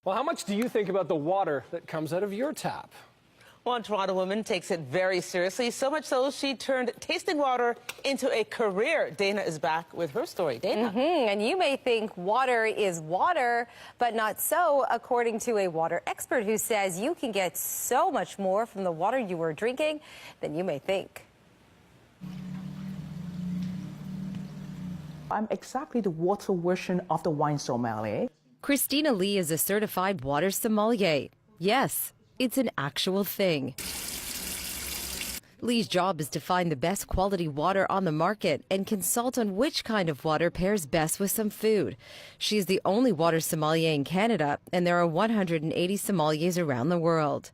Well, how much do you think about the water that comes out of your tap? One Toronto woman takes it very seriously, so much so she turned tasting water into a career. Dana is back with her story. Dana. And you may think water is water, but not so, according to a water expert who says you can get so much more from the water you are drinking than you may think. I'm exactly the water version of the wine sommelier. Christina Lee is a certified water sommelier. Yes, it's an actual thing. Lee's job is to find the best quality water on the market and consult on which kind of water pairs best with some food. She's the only water sommelier in Canada, and there are 180 sommeliers around the world.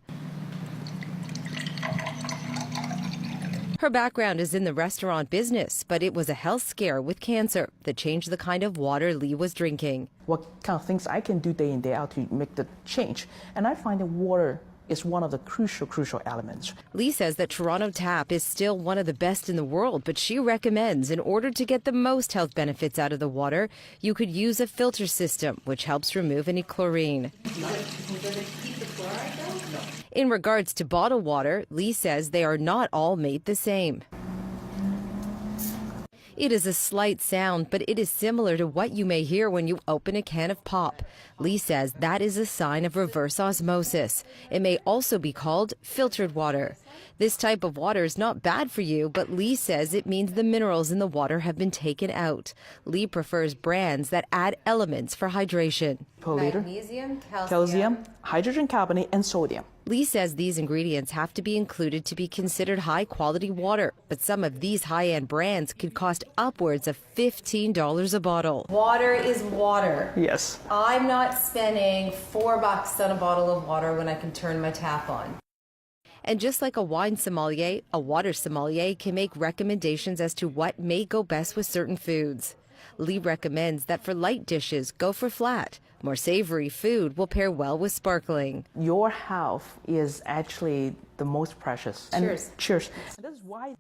Her background is in the restaurant business, but it was a health scare with cancer that changed the kind of water Lee was drinking. What kind of things I can do day in, day out to make the change. And I find that water is one of the crucial elements. Lee says that Toronto Tap is still one of the best in the world, but she recommends in order to get the most health benefits out of the water, you could use a filter system, which helps remove any chlorine. In regards to bottled water, Lee says they are not all made the same. It is a slight sound, but it is similar to what you may hear when you open a can of pop. Lee says that is a sign of reverse osmosis. It may also be called filtered water. This type of water is not bad for you, but Lee says it means the minerals in the water have been taken out. Lee prefers brands that add elements for hydration. Per liter, Magnesium, calcium, hydrogen carbonate, and sodium. Lee says these ingredients have to be included to be considered high-quality water, but some of these high-end brands could cost upwards of $15 a bottle. Water is water. Yes. I'm not spending $4 on a bottle of water when I can turn my tap on. And just like a wine sommelier, a water sommelier can make recommendations as to what may go best with certain foods. Lee recommends that for light dishes, go for flat. More savory food will pair well with sparkling. Your health is actually the most precious. Cheers. And cheers. And that's why.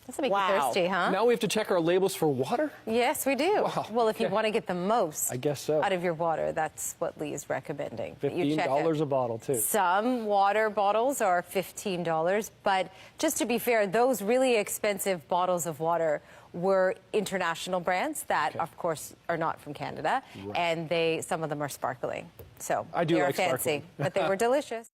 That's make Wow. you thirsty, huh? Now we have to check our labels for water? Yes, we do. Wow. Well, if you Okay. want to get the most I guess so. out of your water, that's what Lee is recommending. that you check $15 it. a bottle, too. Some water bottles are $15, but just to be fair, those really expensive bottles of water were international brands that, of course, are not from Canada, and some of them are sparkling. So I do they are like fancy, sparkling. but they were delicious.